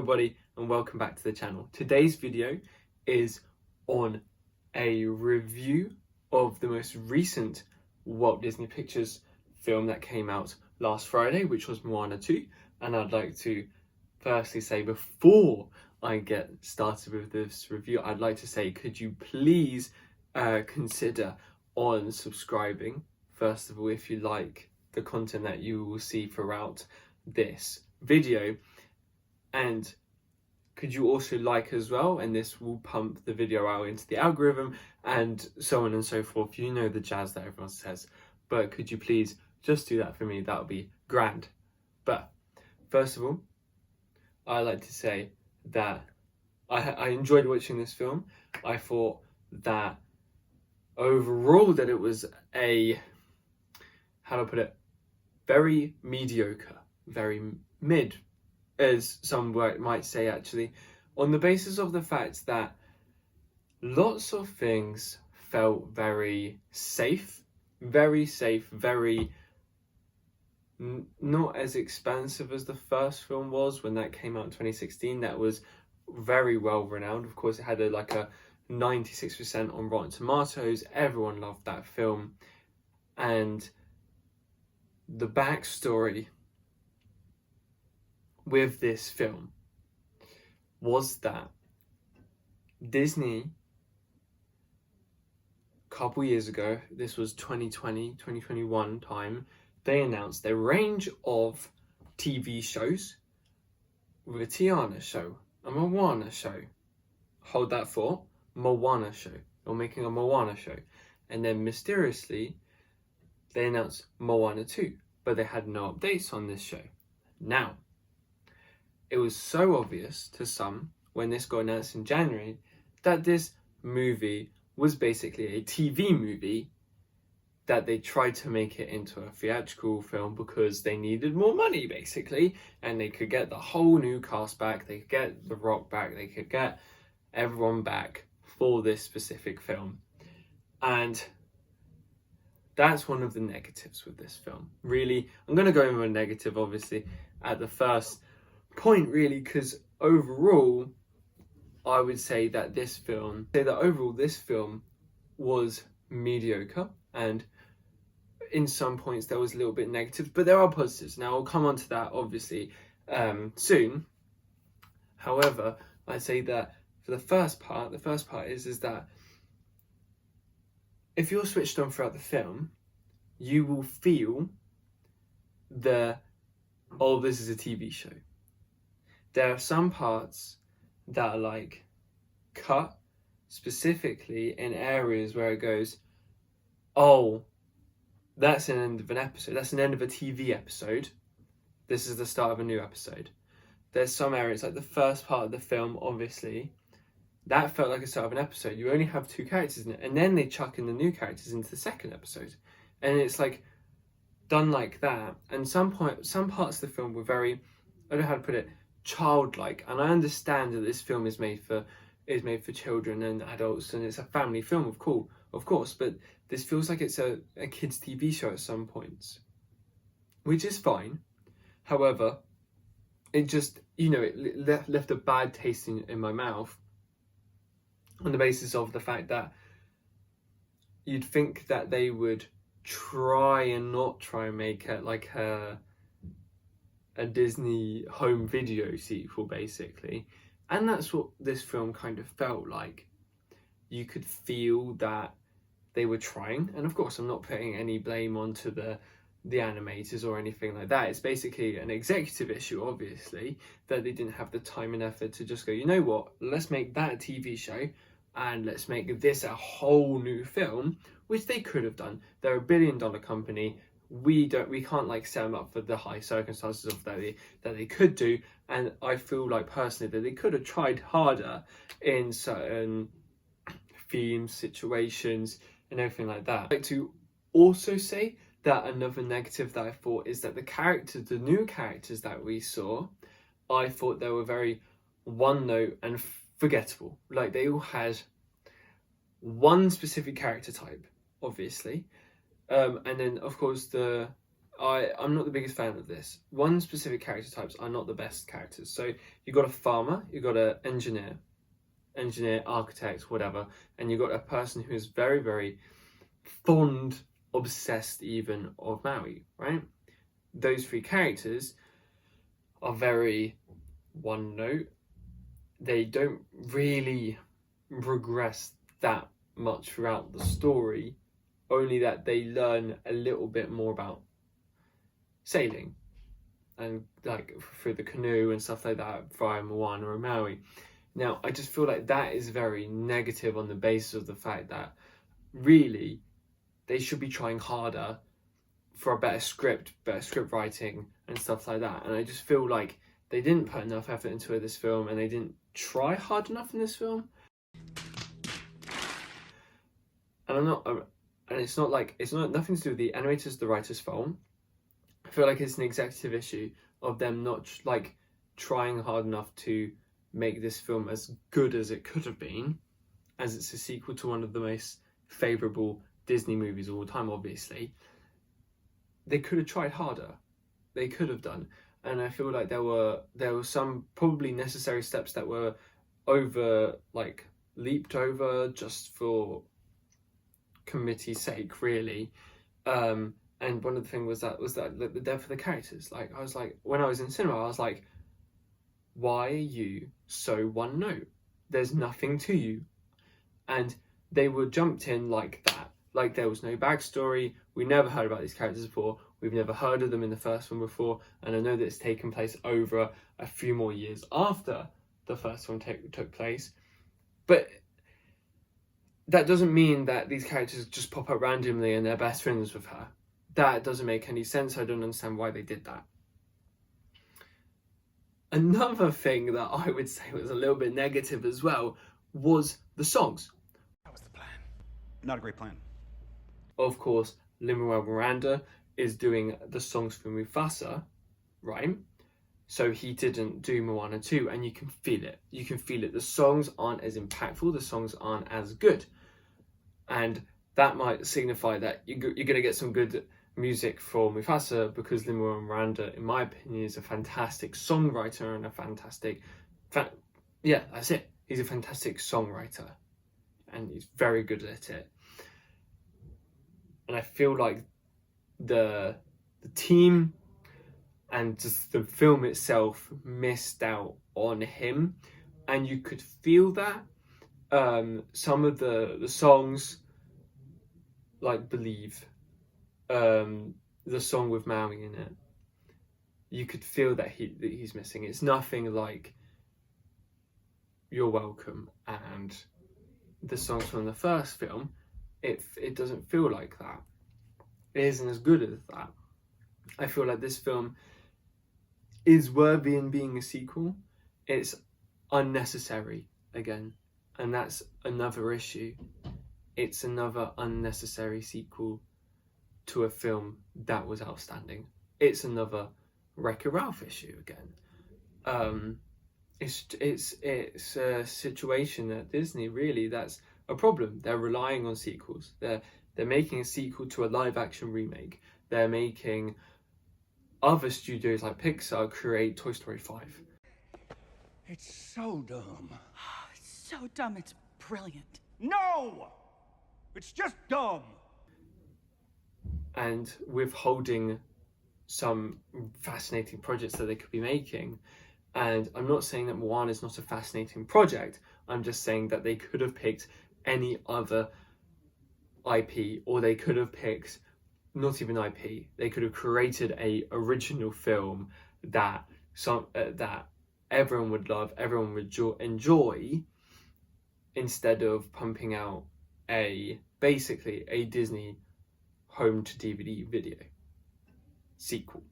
everybody and welcome back to the channel. Today's video is on a review of the most recent Walt Disney Pictures film that came out last Friday, which was Moana 2. And I'd like to firstly say, before I get started with this review, I'd like to say, could you please consider on subscribing, first of all, if you like the content that you will see throughout this video. And could you also like as well, and this will pump the video out into the algorithm and so on and so forth. You know the jazz that everyone says, but could you please just do that for me? That would be grand. But first of all, I like to say that I enjoyed watching this film. I thought that overall that it was a, how do I put it, very mediocre, very mid, as some might say, actually, on the basis of the fact that lots of things felt very safe, very not as expansive as the first film was when that came out in 2016. That was very well renowned. Of course, it had a 96% on Rotten Tomatoes. Everyone loved that film. And the backstory with this film was that Disney, a couple years ago, this was 2020, 2021 time, they announced their range of TV shows with a Tiana show, a Moana show. Hold that thought, Moana show. They're making a Moana show. And then mysteriously, they announced Moana 2, but they had no updates on this show. Now, it was so obvious to some when this got announced in January that this movie was basically a TV movie, that they tried to make it into a theatrical film because they needed more money, basically, and they could get the whole new cast back, they could get The Rock back, they could get everyone back for this specific film. And that's one of the negatives with this film. Really, I'm going to go over a negative, obviously, at the first point, really, because overall, I would say that this film was mediocre, and in some points there was a little bit negative, but there are positives. Now, I'll come on to that, obviously, soon. However, I'd say that for the first part is that if you're switched on throughout the film, you will feel oh, this is a TV show. There are some parts that are cut specifically in areas where it goes, oh, that's an end of an episode. That's an end of a TV episode. This is the start of a new episode. There's some areas, like the first part of the film, obviously, that felt like a start of an episode. You only have two characters in it, and then they chuck in the new characters into the second episode. And it's done like that. And some parts of the film were very, I don't know how to put it, childlike. And I understand that this film is made for children and adults, and it's a family film, of course, but this feels like it's a kids' TV show at some points, which is fine. However, it just, it left a bad taste in my mouth on the basis of the fact that you'd think that they would try and make it like a Disney home video sequel, basically. And that's what this film kind of felt like. You could feel that they were trying, and of course I'm not putting any blame onto the animators or anything like that. It's basically an executive issue, obviously, that they didn't have the time and effort to just go, you know what, let's make that a TV show and let's make this a whole new film, which they could have done. They're $1 billion company. We can't set them up for the high circumstances of that they could do. And I feel personally that they could have tried harder in certain themes, situations, and everything like that. I'd like to also say that another negative that I thought is that the new characters that we saw, I thought they were very one note and forgettable. They all had one specific character type, obviously, and then of course the I'm not the biggest fan of this. One specific character types are not the best characters. So you've got a farmer, you've got an engineer, architect, whatever, and you've got a person who is very, very fond, obsessed even of Maui, right? Those three characters are very one note. They don't really progress that much throughout the story, only that they learn a little bit more about sailing and like through the canoe and stuff like that via Moana or Maui. Now, I just feel like that is very negative on the basis of the fact that really they should be trying harder for a better script writing and stuff like that. And I just feel like they didn't put enough effort into this film, and they didn't try hard enough in this film. And it's not nothing to do with the animators, the writers' fault. I feel like it's an executive issue of them not like trying hard enough to make this film as good as it could have been, as it's a sequel to one of the most favourable Disney movies of all time, obviously. They could have tried harder. They could have done. And I feel like there were some probably necessary steps that were leaped over just for committee's sake, really. And one of the things was that the depth of the characters. Like, I was like, when I was in cinema, I was like, why are you so one note? There's nothing to you. And they were jumped in like that. Like, there was no backstory. We never heard about these characters before. We've never heard of them in the first one before. And I know that it's taken place over a few more years after the first one took place. But that doesn't mean that these characters just pop up randomly and they're best friends with her. That doesn't make any sense. I don't understand why they did that. Another thing that I would say was a little bit negative as well was the songs. That was the plan. Not a great plan. Of course, Lin-Manuel Miranda is doing the songs for Mufasa, right? So he didn't do Moana 2, and you can feel it. You can feel it. The songs aren't as impactful. The songs aren't as good. And that might signify that you're going to get some good music for Mufasa, because Lin-Manuel Miranda, in my opinion, is a fantastic songwriter and a fantastic... that's it. He's a fantastic songwriter. And he's very good at it. And I feel like the team and just the film itself missed out on him, and you could feel that. Some of the songs, like Believe, the song with Maui in it, you could feel that he's missing. It's nothing like You're Welcome and the songs from the first film. It doesn't feel like that. It isn't as good as that. I feel like this film is worthy in being a sequel. It's unnecessary again, and that's another issue. It's another unnecessary sequel to a film that was outstanding. It's another Wreck-It Ralph issue again. It's a situation at Disney, really, that's a problem. They're relying on sequels. They're making a sequel to a live action remake. They're making other studios like Pixar create Toy Story 5. It's so dumb. It's so dumb, it's brilliant. No! It's just dumb. And withholding some fascinating projects that they could be making. And I'm not saying that Moana is not a fascinating project. I'm just saying that they could have picked any other IP, or they could have picked not even IP. They could have created a original film that that everyone would love, everyone would enjoy, instead of pumping out basically a Disney home to DVD video sequel,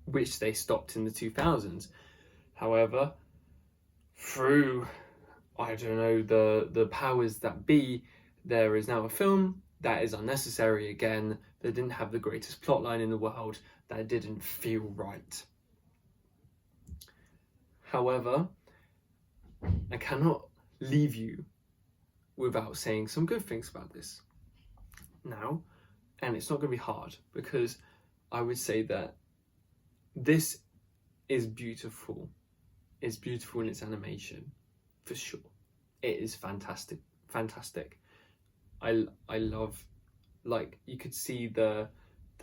which they stopped in the 2000s. However, through, I don't know, the powers that be, there is now a film that is unnecessary again, that didn't have the greatest plotline in the world, that didn't feel right. However, I cannot leave you without saying some good things about this now, and it's not going to be hard, because I would say that this is beautiful. It's beautiful in its animation, for sure. It is fantastic. I love, like, you could see the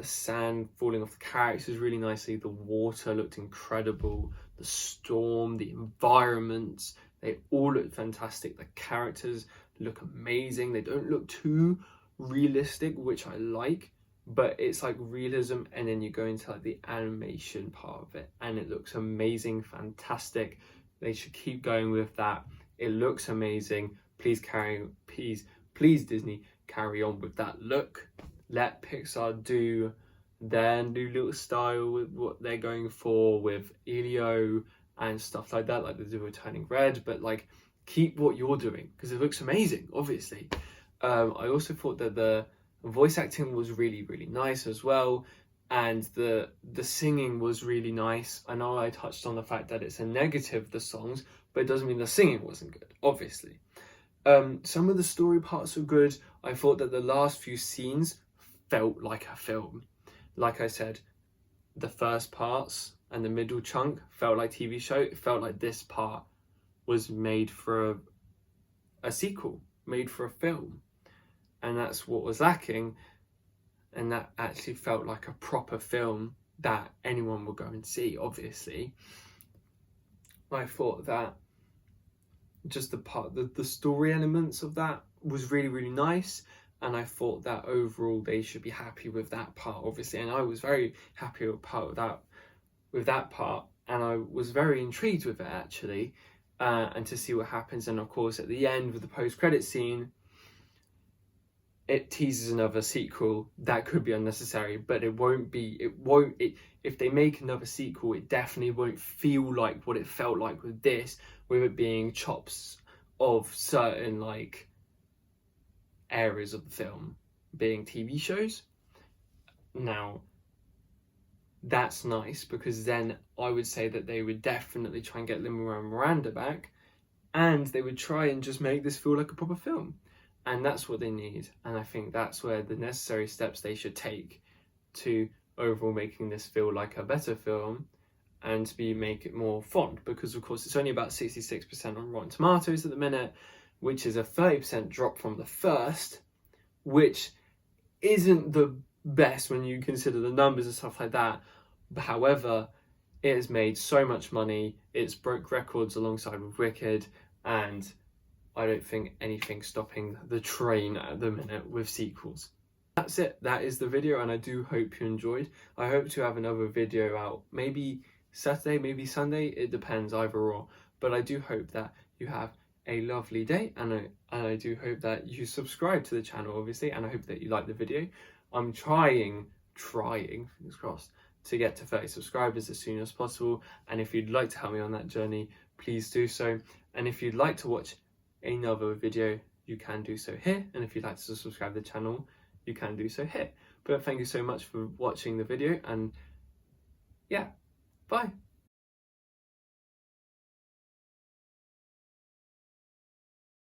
sand falling off the characters really nicely. The water looked incredible. The storm, the environments, they all look fantastic. The characters look amazing. They don't look too realistic, which I like, but it's like realism, and then you go into like the animation part of it, and it looks amazing, fantastic. They should keep going with that. It looks amazing. Please Disney, carry on with that look. Let Pixar do their new little style with what they're going for with Elio and stuff like that, like they do with Turning Red, but like keep what you're doing because it looks amazing, obviously. I also thought that the voice acting was really, really nice as well, and the singing was really nice. I know I touched on the fact that it's a negative, the songs, but it doesn't mean the singing wasn't good, obviously. Some of the story parts were good. I thought that the last few scenes felt like a film. Like I said, the first parts and the middle chunk felt like TV show. It felt like this part was made for a sequel, made for a film. And that's what was lacking. And that actually felt like a proper film that anyone would go and see, obviously. I thought that just the story elements of that was really, really nice. And I thought that overall they should be happy with that part, obviously. And I was very happy with that part. And I was very intrigued with it, actually. And to see what happens. And of course, at the end with the post-credit scene, it teases another sequel that could be unnecessary, but if they make another sequel, it definitely won't feel like what it felt like with this, with it being chops of certain like areas of the film being TV shows. Now, that's nice, because then I would say that they would definitely try and get Lin-Manuel Miranda back, and they would try and just make this feel like a proper film. And that's what they need. And I think that's where the necessary steps they should take to overall making this feel like a better film and to make it more fun. Because of course it's only about 66% on Rotten Tomatoes at the minute, which is a 30% drop from the first, which isn't the best when you consider the numbers and stuff like that. But however, it has made so much money. It's broke records alongside with Wicked, and I don't think anything's stopping the train at the minute with sequels. That's it. That is the video, and I do hope you enjoyed. I hope to have another video out, maybe Saturday, maybe Sunday. It depends, either or. But I do hope that you have a lovely day, and I do hope that you subscribe to the channel, obviously, and I hope that you like the video. I'm trying, fingers crossed, to get to 30 subscribers as soon as possible. And if you'd like to help me on that journey, please do so. And if you'd like to watch another video, you can do so here, and if you'd like to subscribe to the channel, you can do so here. But thank you so much for watching the video, and yeah, bye.